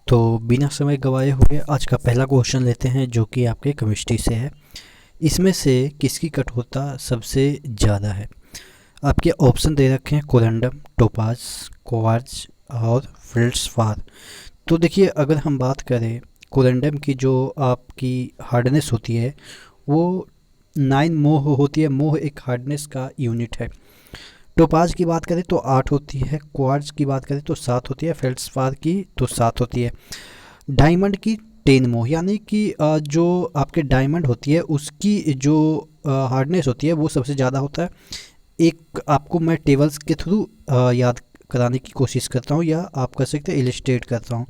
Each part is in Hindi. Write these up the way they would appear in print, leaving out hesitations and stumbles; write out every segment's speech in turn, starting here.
तो बिना समय गवाए हुए आज का पहला क्वेश्चन लेते हैं जो कि आपके केमिस्ट्री से है। इसमें से किसकी कठोरता सबसे ज़्यादा है? आपके ऑप्शन दे रखे हैं कोरंडम, टोपाज, क्वार्ट्ज और फेल्ड्सपार। तो देखिए, अगर हम बात करें कोरंडम की, जो आपकी हार्डनेस होती है वो 9 मोह होती है। मोह एक हार्डनेस का यूनिट है। टोपाज की बात करें तो 8 होती है, क्वार्ट्ज की बात करें तो 7 होती है, फेल्ड्सपार की तो 7 होती है। डायमंड की 10 मोह, यानी कि जो आपके डायमंड होती है उसकी जो हार्डनेस होती है वो सबसे ज़्यादा होता है। एक आपको मैं टेबल्स के थ्रू याद कराने की कोशिश करता हूँ, या आप कर सकते हैं इलिस्ट्रेट करता हूँ।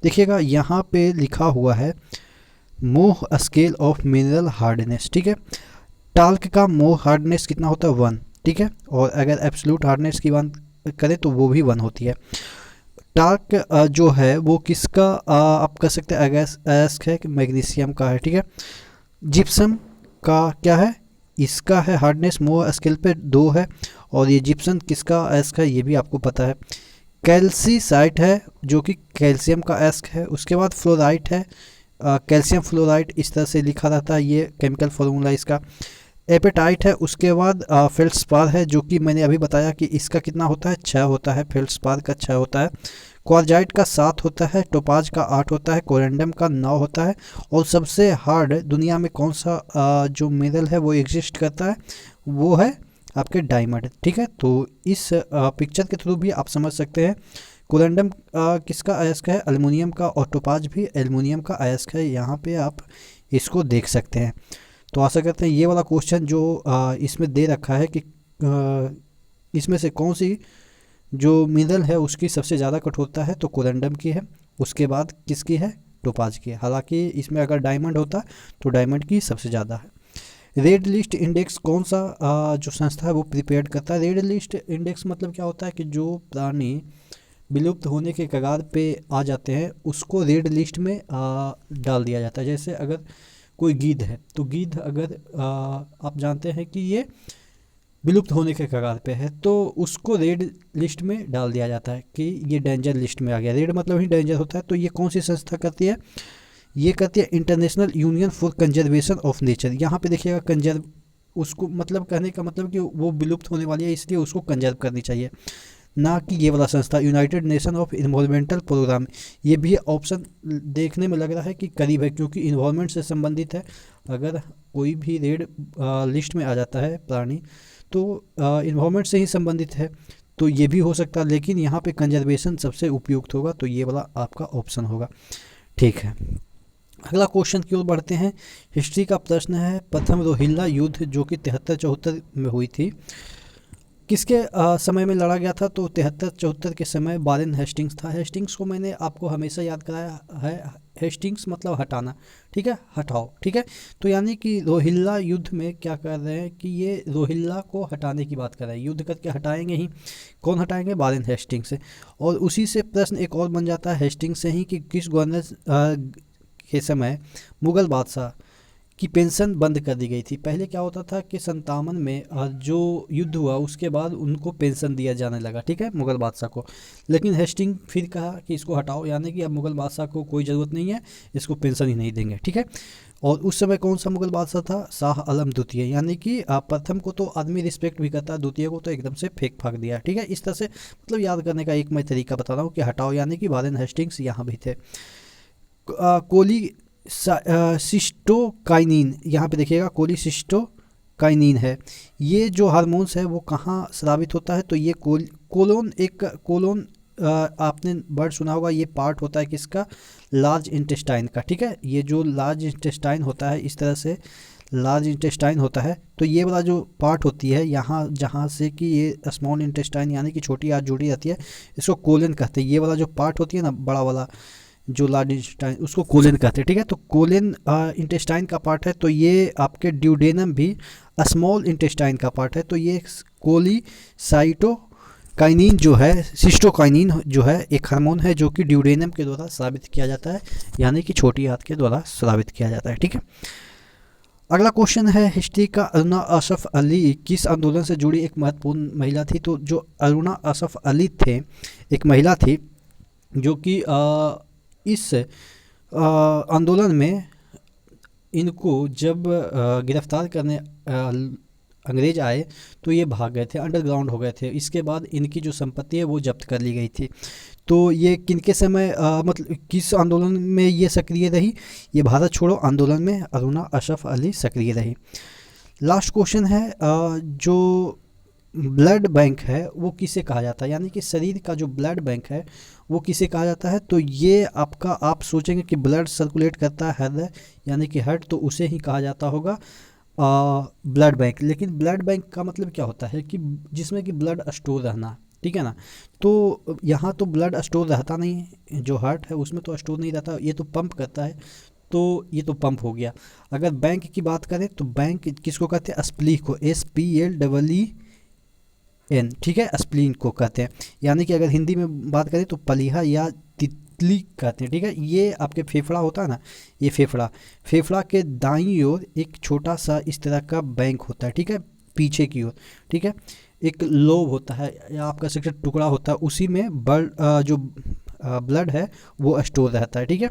देखिएगा, यहाँ पे लिखा हुआ है मोह स्केल ऑफ मिनरल हार्डनेस, ठीक है। टाल्क का मोह हार्डनेस कितना होता है? 1, ठीक है। और अगर एब्सोल्यूट हार्डनेस की बात करें तो वो भी 1 होती है। टाल्क जो है वो किसका आप कर सकते हैं अगैस्क है कि मैग्नीशियम का है, ठीक है। जिप्सम का क्या है? इसका है हार्डनेस मोह स्केल पे 2 है। और ये जिप्सम किसका एस्क है ये भी आपको पता है। कैल्सीसाइट है जो कि कैल्शियम का एस्क है। उसके बाद फ्लोराइट है, कैल्शियम फ्लोराइड इस तरह से लिखा रहता है, ये केमिकल फॉर्मूला इसका। एपेटाइट है। उसके बाद फेल्ड्सपार है जो कि मैंने अभी बताया कि इसका कितना होता है? 6 होता है। फेल्ड्सपार का 6 होता है। क्वार्जाइट का 7 होता है। टोपाज का 8 होता है। कोरंडम का 9 होता है। और सबसे हार्ड दुनिया में कौन सा जो मिनरल है वो एग्जिस्ट करता है? वो है आपके डायमंड, ठीक है। तो इस पिक्चर के थ्रू भी आप समझ सकते हैं कोरंडम किसका अयस्क है? एल्युमिनियम का। और टोपाज भी एल्युमिनियम का अयस्क है। यहाँ पे आप इसको देख सकते हैं। तो आशा करते हैं ये वाला क्वेश्चन जो इसमें दे रखा है कि इसमें से कौन सी जो मिनरल है उसकी सबसे ज़्यादा कठोरता है, तो कोरंडम की है। उसके बाद किसकी है? टोपाज की है। हालांकि इसमें अगर डायमंड होता तो डायमंड की सबसे ज़्यादा है। रेड लिस्ट इंडेक्स कौन सा जो संस्था है वो प्रिपेयर करता है? रेड लिस्ट इंडेक्स मतलब क्या होता है कि जो प्राणी विलुप्त होने के कगार पे आ जाते हैं उसको रेड लिस्ट में डाल दिया जाता है। जैसे अगर कोई गीध है तो गीध अगर आप जानते हैं कि ये विलुप्त होने के कगार पे है तो उसको रेड लिस्ट में डाल दिया जाता है कि ये डेंजर लिस्ट में आ गया। रेड मतलब ही डेंजर होता है। तो ये कौन सी संस्था करती है? ये करती है international union for conservation of nature. यहाँ पे देखिएगा कंजर्व, उसको मतलब कहने का मतलब कि वो विलुप्त होने वाली है इसलिए उसको कंजर्व करनी चाहिए, ना कि ये वाला संस्था united nation of environmental program. ये भी ऑप्शन देखने में लग रहा है कि करीब है क्योंकि इन्वायरमेंट से संबंधित है। अगर कोई भी रेड लिस्ट में आ जाता है प्राणी तो इन्वायरमेंट से ही संबंधित है, तो ये भी हो सकता है। लेकिन यहाँ पे कंजर्वेशन सबसे उपयुक्त होगा, तो ये वाला आपका ऑप्शन होगा, ठीक है। अगला क्वेश्चन की ओर बढ़ते हैं। हिस्ट्री का प्रश्न है, प्रथम रोहिल्ला युद्ध जो कि 73-74 में हुई थी किसके समय में लड़ा गया था? तो 73-74 के समय वारेन हेस्टिंग्स था। हेस्टिंग्स को मैंने आपको हमेशा याद कराया है, हेस्टिंग्स मतलब हटाना, ठीक है, हटाओ, ठीक है। तो यानी कि रोहिल्ला युद्ध में क्या कर रहे हैं कि ये रोहिल्ला को हटाने की बात कर रहे हैं। युद्ध करके हटाएंगे ही, कौन हटाएंगे? वारेन हेस्टिंग्स से। और उसी से प्रश्न एक और बन जाता है हेस्टिंग्स से ही कि किस गवर्नर के समय मुग़ल बादशाह की पेंशन बंद कर दी गई थी। पहले क्या होता था कि 57 में जो युद्ध हुआ उसके बाद उनको पेंशन दिया जाने लगा, ठीक है, मुग़ल बादशाह को। लेकिन हेस्टिंग फिर कहा कि इसको हटाओ, यानी कि अब मुग़ल बादशाह को कोई ज़रूरत नहीं है, इसको पेंशन ही नहीं देंगे, ठीक है। और उस समय कौन सा मुग़ल बादशाह था? शाह आलम द्वितीय। यानी कि प्रथम को तो आदमी रिस्पेक्ट भी करता है, द्वितीय को तो एकदम से फेंक फाक दिया, ठीक है। इस तरह से मतलब याद करने का एक मैं तरीका बता रहा हूँ कि हटाओ, यानी कि वारेन हेस्टिंग्स यहाँ भी थे। कोली सिस्टोकाइनिन, यहाँ पे देखिएगा कोलिसिस्टोकाइनिन है। ये जो हार्मोन्स है वो कहाँ स्रावित होता है? तो ये कोलोन, एक कोलोन आपने वर्ड सुना होगा, ये पार्ट होता है किसका? लार्ज इंटेस्टाइन का, ठीक है। ये जो लार्ज इंटेस्टाइन होता है, इस तरह से लार्ज इंटेस्टाइन होता है, तो ये वाला जो पार्ट होती है यहाँ जहाँ से कि ये स्मॉल इंटेस्टाइन यानी कि छोटी आंत जुड़ी रहती है, इसको कोलन कहते हैं। ये वाला जो पार्ट होती है ना, बड़ा वाला जो लार्ज इंटेस्टाइन, उसको कोलेन कहते हैं, ठीक है। तो कोलेन इंटेस्टाइन का पार्ट है। तो ये आपके ड्यूडेनम भी स्मॉल इंटेस्टाइन का पार्ट है। तो ये कोलिसाइटोकाइनिन जो है, सिस्टोकाइनिन जो है, एक हार्मोन है जो कि ड्यूडेनम के द्वारा स्रावित किया जाता है, यानी कि छोटी आंत के द्वारा स्रावित किया जाता है, ठीक है। अगला क्वेश्चन है हिस्ट्री का, अरुणा असफ अली किस आंदोलन से जुड़ी एक महत्वपूर्ण महिला थी? तो जो अरुणा असफ अली थे, एक महिला थी जो कि इस आंदोलन में इनको जब गिरफ्तार करने अंग्रेज आए तो ये भाग गए थे, अंडरग्राउंड हो गए थे। इसके बाद इनकी जो संपत्ति है वो जब्त कर ली गई थी। तो ये किनके समय मतलब किस आंदोलन में ये सक्रिय रही? ये भारत छोड़ो आंदोलन में अरुणा अशरफ अली सक्रिय रही। लास्ट क्वेश्चन है, जो ब्लड बैंक है वो किसे कहा जाता है, यानी कि शरीर का जो ब्लड बैंक है वो किसे कहा जाता है? तो ये आपका, आप सोचेंगे कि ब्लड सर्कुलेट करता है हृदय यानी कि हार्ट, तो उसे ही कहा जाता होगा ब्लड बैंक। लेकिन ब्लड बैंक का मतलब क्या होता है कि जिसमें कि ब्लड स्टोर रहना, ठीक है ना। तो यहाँ तो ब्लड स्टोर रहता नहीं है, जो हार्ट है उसमें तो स्टोर नहीं रहता, ये तो पंप करता है, तो ये तो पंप हो गया। अगर बैंक की बात करें तो बैंक किसको कहते हैं? स्प्लीन को, SPLEEN, ठीक है, स्प्लीन को कहते हैं। यानी कि अगर हिंदी में बात करें तो पलीहा या तितली कहते हैं, ठीक है। ये आपके फेफड़ा होता है ना, ये फेफड़ा के दाईं ओर एक छोटा सा इस तरह का बैंक होता है, ठीक है, पीछे की ओर, ठीक है। एक लोब होता है या आपका सकता टुकड़ा होता है, उसी में जो ब्लड है वो स्टोर रहता है, ठीक है।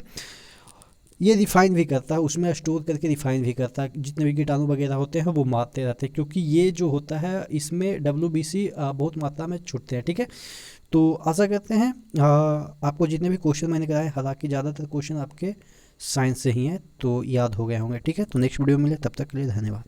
ये रिफाइन भी करता है, उसमें स्टोर करके रिफाइन भी करता है, जितने भी कीटाणु वगैरह होते हैं वो मारते रहते हैं, क्योंकि ये जो होता है इसमें WBC बहुत मात्रा में छूटते हैं, ठीक है। तो आशा करते हैं आपको जितने भी क्वेश्चन मैंने कराए, हालांकि ज़्यादातर क्वेश्चन आपके साइंस से ही हैं, तो याद हो गए होंगे, ठीक है। तो नेक्स्ट वीडियो में मिले, तब तक के लिए धन्यवाद।